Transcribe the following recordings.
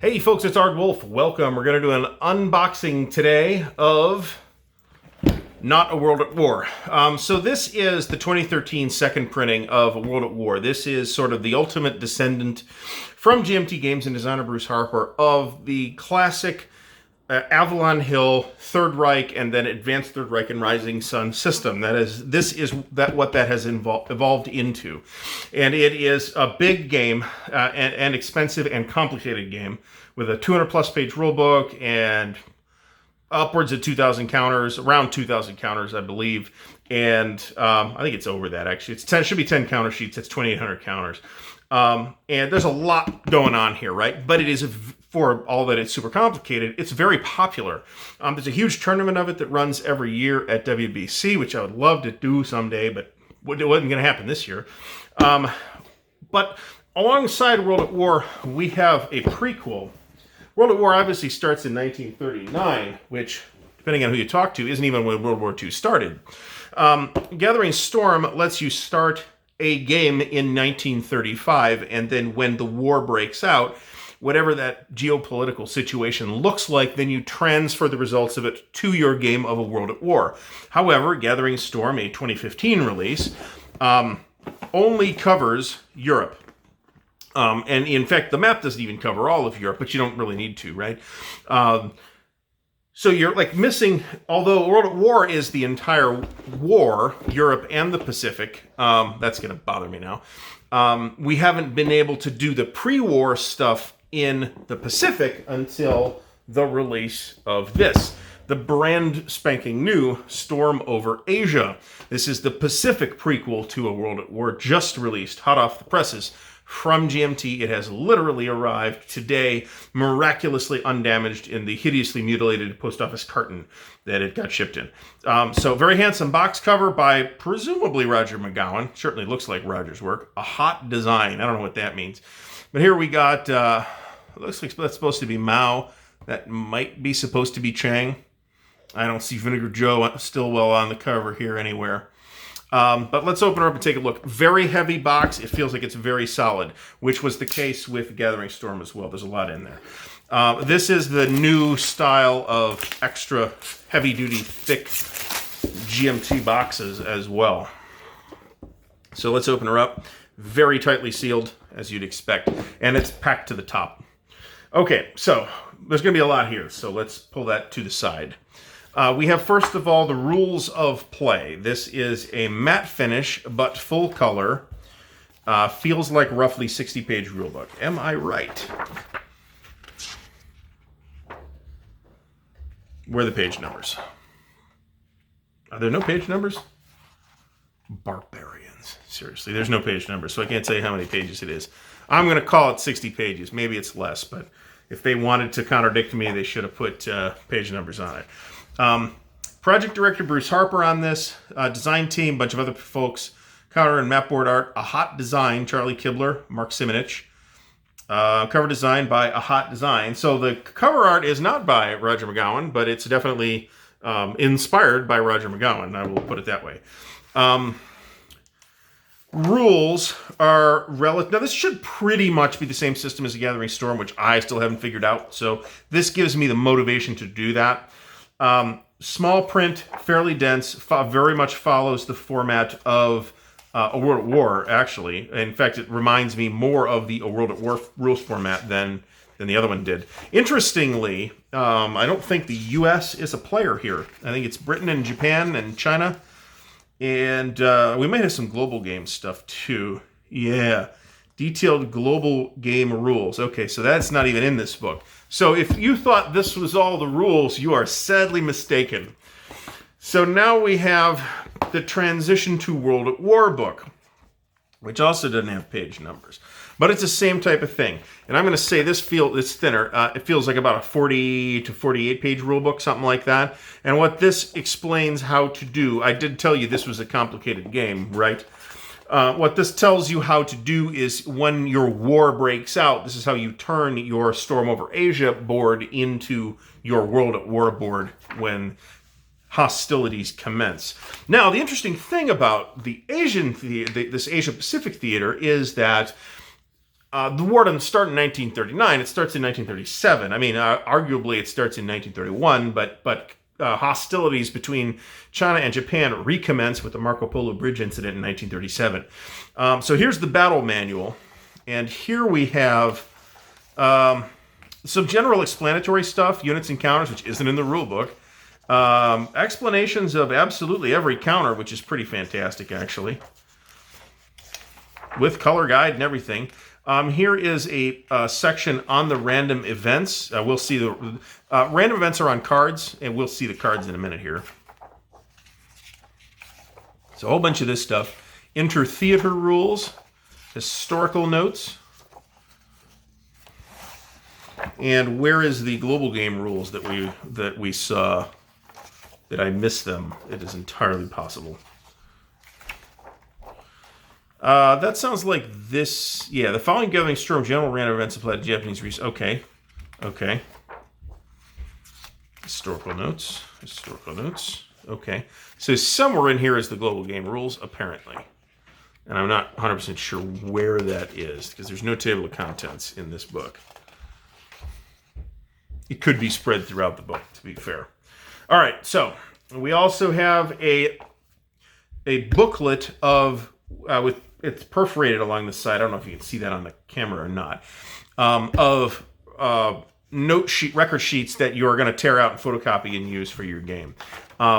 Hey folks, it's Ardwulf. Welcome. We're going to do an unboxing today of Not a World at War. So this is the 2013 second printing of A World at War. This is sort of the ultimate descendant from GMT Games and designer Bruce Harper of the classic Avalon Hill, Third Reich, and then Advanced Third Reich and Rising Sun system. This is what that has evolved into. And it is a big game, and expensive and complicated game, with a 200 plus page rulebook and upwards of 2,000 counters, around 2,000 counters, I believe. And I think it's over that, actually. It should be 10 counter sheets. It's 2,800 counters. And there's a lot going on here, right? But it is, for all that it's super complicated, it's very popular. There's a huge tournament of it that runs every year at WBC, which I would love to do someday, but it wasn't going to happen this year. But alongside World at War, we have a prequel. World at War obviously starts in 1939, which, depending on who you talk to, isn't even when World War II started. Gathering Storm lets you start a game in 1935, and then when the war breaks out, whatever that geopolitical situation looks like, then you transfer the results of it to your game of A World at War. However, Gathering Storm, a 2015 release, only covers Europe. And in fact, the map doesn't even cover all of Europe, but you don't really need to, right? So you're like missing, although World at War is the entire war, Europe and the Pacific, that's going to bother me now. We haven't been able to do the pre-war stuff in the Pacific until the release of this, the brand spanking new Storm over Asia. This is the Pacific prequel to A World at War, just released, hot off the presses from GMT. It has literally arrived today, miraculously undamaged in the hideously mutilated post office carton that it got shipped in. So very handsome box cover by presumably Roger McGowan. Certainly looks like Roger's work. A hot design. I don't know what that means. But here we got, looks like that's supposed to be Mao. That might be supposed to be Chang. I don't see Vinegar Joe Stillwell on the cover here anywhere. But let's open her up and take a look. Very heavy box. It feels like it's very solid, which was the case with Gathering Storm as well. There's a lot in there. This is the new style of extra heavy-duty, thick GMT boxes as well. So let's open her up. Very tightly sealed, as you'd expect. And it's packed to the top. Okay, so there's going to be a lot here, so let's pull that to the side. We have, first of all, the rules of play. This is a matte finish, but full color. Feels like roughly 60-page rulebook. Am I right? Where are the page numbers? Are there no page numbers? Barbarians. Seriously, there's no page numbers, so I can't tell you how many pages it is. I'm going to call it 60 pages. Maybe it's less, but if they wanted to contradict me, they should have put page numbers on it. Project director Bruce Harper on this, design team, bunch of other folks, cover and mapboard art, A Hot Design, Charlie Kibler, Mark Simonich, cover design by A Hot Design. So the cover art is not by Roger McGowan, but it's definitely inspired by Roger McGowan, I will put it that way. Rules are relative. Now, this should pretty much be the same system as the Gathering Storm, which I still haven't figured out. So this gives me the motivation to do that. Small print, fairly dense, very much follows the format of A World at War, actually. In fact, it reminds me more of the A World at War rules format than the other one did. Interestingly, I don't think the U.S. is a player here. I think it's Britain and Japan and China. And we might have some global game stuff, too. Yeah. Detailed global game rules. Okay, so that's not even in this book. So if you thought this was all the rules, you are sadly mistaken. So now we have the Transition to World at War book, which also doesn't have page numbers. But it's the same type of thing. And I'm going to say it's thinner. It feels like about a 40 to 48 page rule book, something like that. And what this explains how to do, I did tell you this was a complicated game, right? What this tells you how to do is when your war breaks out, this is how you turn your Storm over Asia board into your World at War board when hostilities commence. Now, the interesting thing about the this Asia-Pacific theater is that The war doesn't start in 1939. It starts in 1937. I mean, arguably it starts in 1931, but hostilities between China and Japan recommence with the Marco Polo Bridge incident in 1937. So here's the battle manual. And here we have some general explanatory stuff, units and counters, which isn't in the rule book. Explanations of absolutely every counter, which is pretty fantastic, actually. With color guide and everything. Here is a section on the random events. We'll see the random events are on cards, and we'll see the cards in a minute here. So a whole bunch of this stuff. Inter-theater rules, historical notes, and where is the global game rules that we saw? Did I miss them? It is entirely possible. That sounds like this. Yeah, the following governing stroke general random events apply to Japanese research. Okay. Okay. Historical notes. Historical notes. Okay. So somewhere in here is the global game rules, apparently. And I'm not 100% sure where that is, because there's no table of contents in this book. It could be spread throughout the book, to be fair. All right, so we also have a booklet of with it's perforated along the side. I don't know if you can see that on the camera or not. Of record sheets that you are going to tear out and photocopy and use for your game.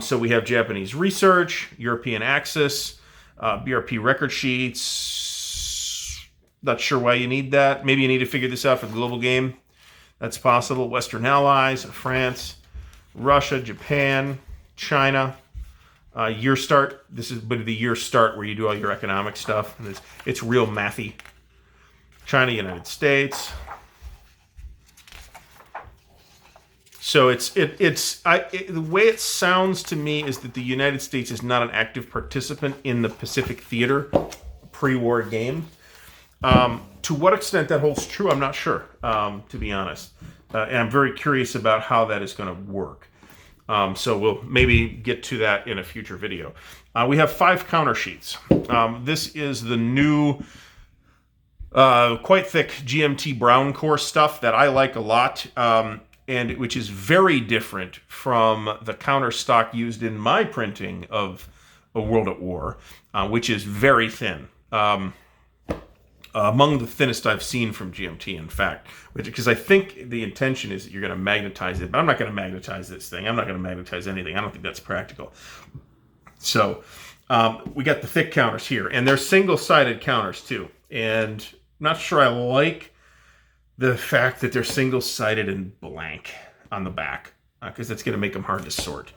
So we have Japanese research, European Axis, BRP record sheets. Not sure why you need that. Maybe you need to figure this out for the global game. That's possible. Western Allies, France, Russia, Japan, China. Year start. This is the year start where you do all your economic stuff. It's real mathy. China, United States. So the way it sounds to me is that the United States is not an active participant in the Pacific Theater pre-war game. To what extent that holds true, I'm not sure, to be honest. And I'm very curious about how that is going to work. So we'll maybe get to that in a future video. We have 5 counter sheets. This is the new, quite thick GMT Brown Core stuff that I like a lot, and which is very different from the counter stock used in my printing of A World at War, which is very thin. Among the thinnest I've seen from GMT, in fact, because I think the intention is that you're going to magnetize it, but I'm not going to magnetize this thing. I'm not going to magnetize anything. I don't think that's practical. So we got the thick counters here, and they're single-sided counters too. And I'm not sure I like the fact that they're single-sided and blank on the back, because that's going to make them hard to sort.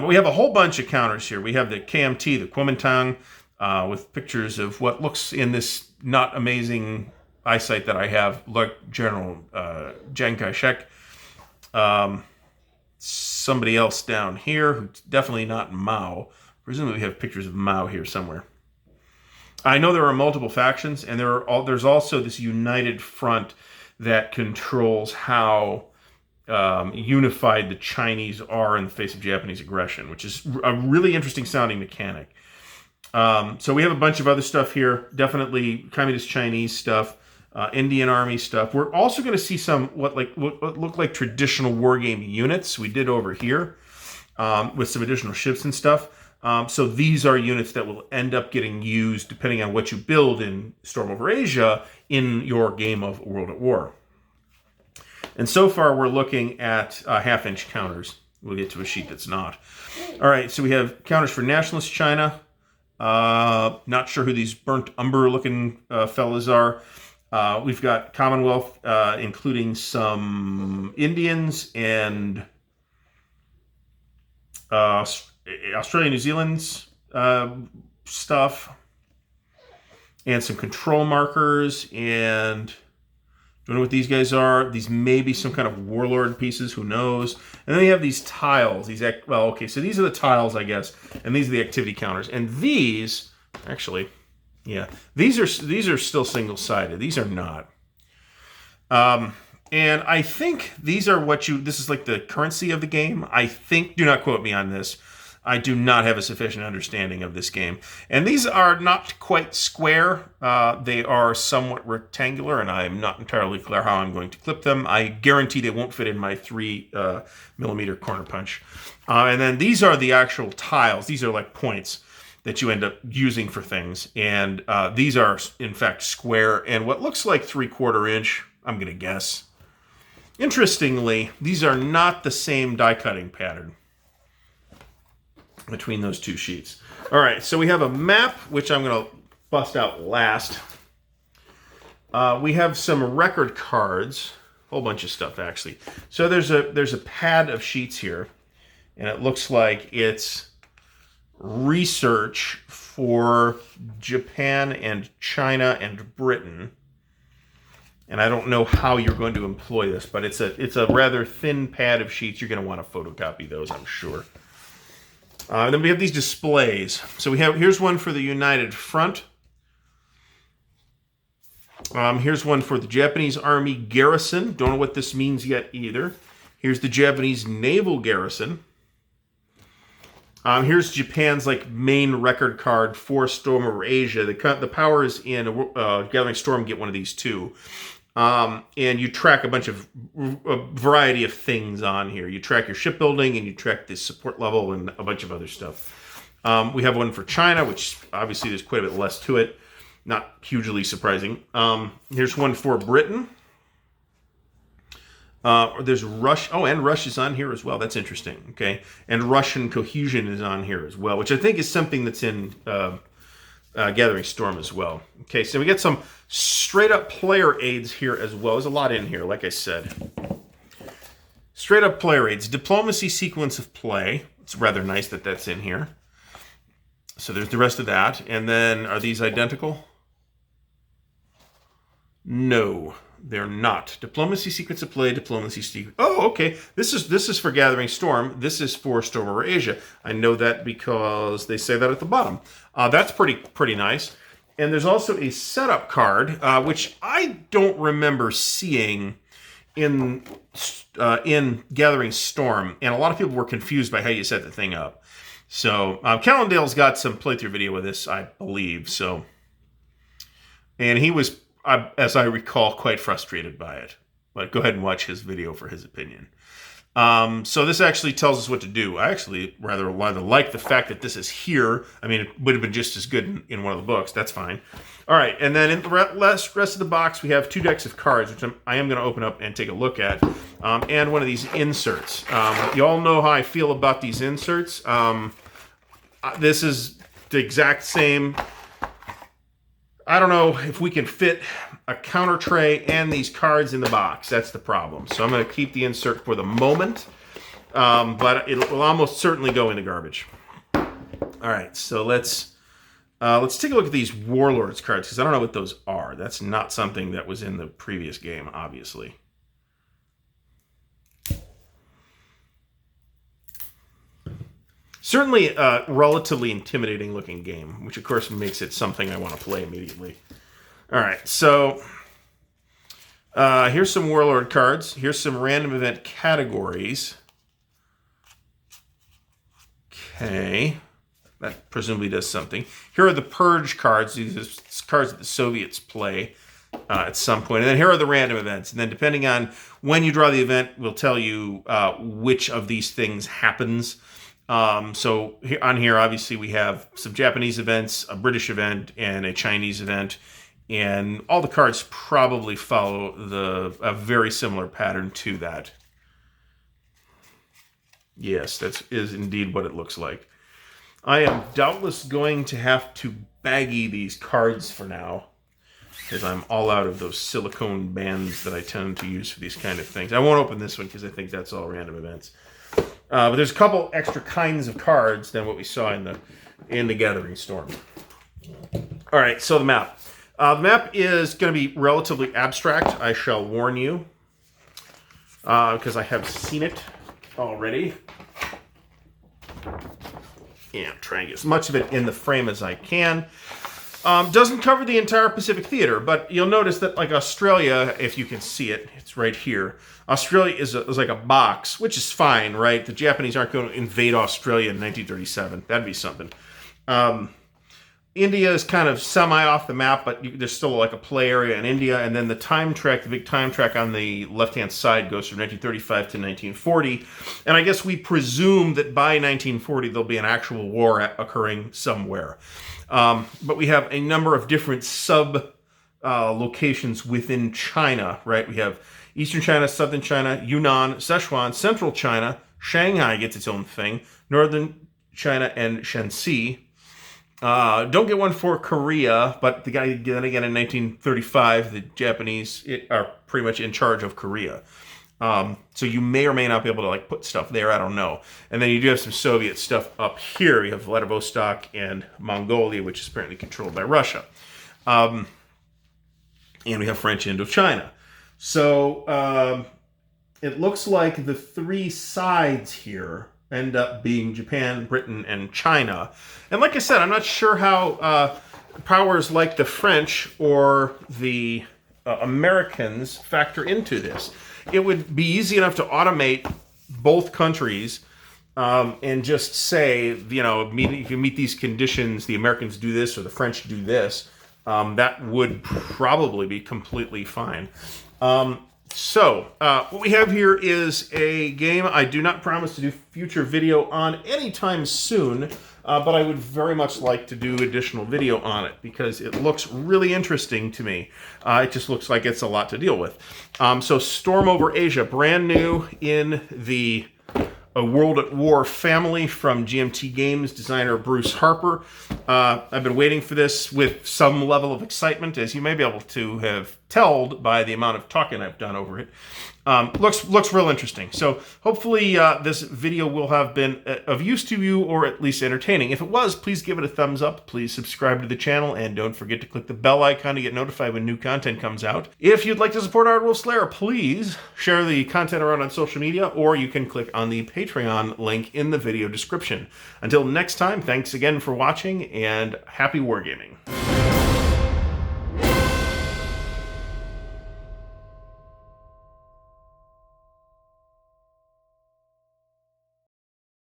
We have a whole bunch of counters here. We have the KMT, the Kuomintang, with pictures of what looks in this not amazing eyesight that I have, like General Chiang Kai-shek. Somebody else down here, who's definitely not Mao. Presumably we have pictures of Mao here somewhere. I know there are multiple factions, and there's also this united front that controls how unified the Chinese are in the face of Japanese aggression, which is a really interesting sounding mechanic. So we have a bunch of other stuff here, definitely Communist Chinese stuff, Indian Army stuff. We're also going to see some what look like traditional wargame units we did over here with some additional ships and stuff. So these are units that will end up getting used, depending on what you build in Storm Over Asia, in your game of World at War. And so far we're looking at half-inch counters. We'll get to a sheet that's not. All right, so we have counters for Nationalist China. Not sure who these burnt umber looking fellas are. We've got Commonwealth, including some Indians and Australia, New Zealand's stuff, and some control markers. And don't know what these guys are. These may be some kind of warlord pieces. Who knows? And then you have these tiles. So these are the tiles, I guess, and these are the activity counters. And these, actually, yeah, these are still single-sided. These are not. And I think these are this is like the currency of the game. I think, do not quote me on this. I do not have a sufficient understanding of this game. And these are not quite square. They are somewhat rectangular, and I'm not entirely clear how I'm going to clip them. I guarantee they won't fit in my 3mm corner punch. And then these are the actual tiles. These are like points that you end up using for things. And these are, in fact, square and what looks like 3/4 inch, I'm going to guess. Interestingly, these are not the same die cutting pattern between those two sheets. All right, so we have a map, which I'm going to bust out last. We have some record cards, a whole bunch of stuff, actually. So there's a pad of sheets here, and it looks like it's research for Japan and China and Britain. And I don't know how you're going to employ this, but it's a rather thin pad of sheets. You're going to want to photocopy those, I'm sure. Then we have these displays. So here's one for the United Front. Here's one for the Japanese Army Garrison. Don't know what this means yet either. Here's the Japanese Naval Garrison. Here's Japan's main record card for Storm over Asia. The powers in Gathering Storm get one of these too. And you track a variety of things on here. You track your shipbuilding, and you track the support level, and a bunch of other stuff. We have one for China, which obviously there's quite a bit less to it. Not hugely surprising. Here's one for Britain. There's Rush. Oh, and Rush is on here as well. That's interesting. Okay. And Russian cohesion is on here as well, which I think is something that's in Gathering Storm as well. Okay, so we get some straight up player aids here as well. There's a lot in here, like I said. Straight up player aids. Diplomacy sequence of play. It's rather nice that that's in here. So there's the rest of that. And then, are these identical? No, they're not. Diplomacy sequence of play, diplomacy sequence. Oh, okay. This is for Gathering Storm. This is for Storm over Asia. I know that because they say that at the bottom. That's pretty nice. And there's also a setup card, which I don't remember seeing in Gathering Storm, and a lot of people were confused by how you set the thing up. So Callendale's got some playthrough video with this, I believe. So, and he was, as I recall, quite frustrated by it. But go ahead and watch his video for his opinion. So this actually tells us what to do. I actually rather like the fact that this is here. I mean, it would have been just as good in one of the books. That's fine. All right, and then in the rest of the box, we have 2 decks of cards, which I am going to open up and take a look at, and one of these inserts. You all know how I feel about these inserts. This is the exact same. I don't know if we can fit a counter tray and these cards in the box. That's the problem. So I'm going to keep the insert for the moment, but it will almost certainly go in the garbage. All right, so let's take a look at these Warlords cards, because I don't know what those are. That's not something that was in the previous game, obviously. Certainly a relatively intimidating looking game, which of course makes it something I want to play immediately. All right, so here's some Warlord cards. Here's some random event categories. Okay, that presumably does something. Here are the Purge cards. These are cards that the Soviets play at some point. And then here are the random events. And then depending on when you draw the event, we'll tell you which of these things happens. So on here, obviously, we have some Japanese events, a British event, and a Chinese event. And all the cards probably follow a very similar pattern to that. Yes, that is indeed what it looks like. I am doubtless going to have to baggy these cards for now, because I'm all out of those silicone bands that I tend to use for these kind of things. I won't open this one because I think that's all random events. But there's a couple extra kinds of cards than what we saw in the Gathering Storm. All right, so the map. The map is going to be relatively abstract, I shall warn you, because I have seen it already. Yeah, I'm trying to get as much of it in the frame as I can. Doesn't cover the entire Pacific theater, but you'll notice that, like, Australia, if you can see it, it's right here. Australia is like a box, which is fine, right? The Japanese aren't going to invade Australia in 1937. That'd be something. India is kind of semi off the map, but there's still like a play area in India. And then the time track, the big time track on the left-hand side goes from 1935 to 1940. And I guess we presume that by 1940, there'll be an actual war occurring somewhere. But we have a number of different locations within China, right? We have Eastern China, Southern China, Yunnan, Sichuan, Central China, Shanghai gets its own thing, Northern China, and Shanxi. Don't get one for Korea, but then again in 1935, the Japanese are pretty much in charge of Korea. So you may or may not be able to like put stuff there, I don't know. And then you do have some Soviet stuff up here. You have Vladivostok and Mongolia, which is apparently controlled by Russia. And we have French Indochina. So it looks like the three sides here end up being Japan, Britain, and China. And like I said, I'm not sure how powers like the French or the Americans factor into this. It would be easy enough to automate both countries and just say, you know, if you meet these conditions, the Americans do this or the French do this. That would probably be completely fine. So, what we have here is a game I do not promise to do future video on anytime soon, but I would very much like to do additional video on it because it looks really interesting to me. It just looks like it's a lot to deal with. So, Storm Over Asia, brand new in the A World at War family from GMT Games designer Bruce Harper. I've been waiting for this with some level of excitement, as you may be able to have told by the amount of talking I've done over it. Looks real interesting. So hopefully this video will have been of use to you, or at least entertaining. If it was, please give it a thumbs up. Please subscribe to the channel, and don't forget to click the bell icon to get notified when new content comes out. If you'd like to support Ardwulf's Lair, please share the content around on social media, or you can click on the Patreon link in the video description. Until next time, thanks again for watching, and happy wargaming.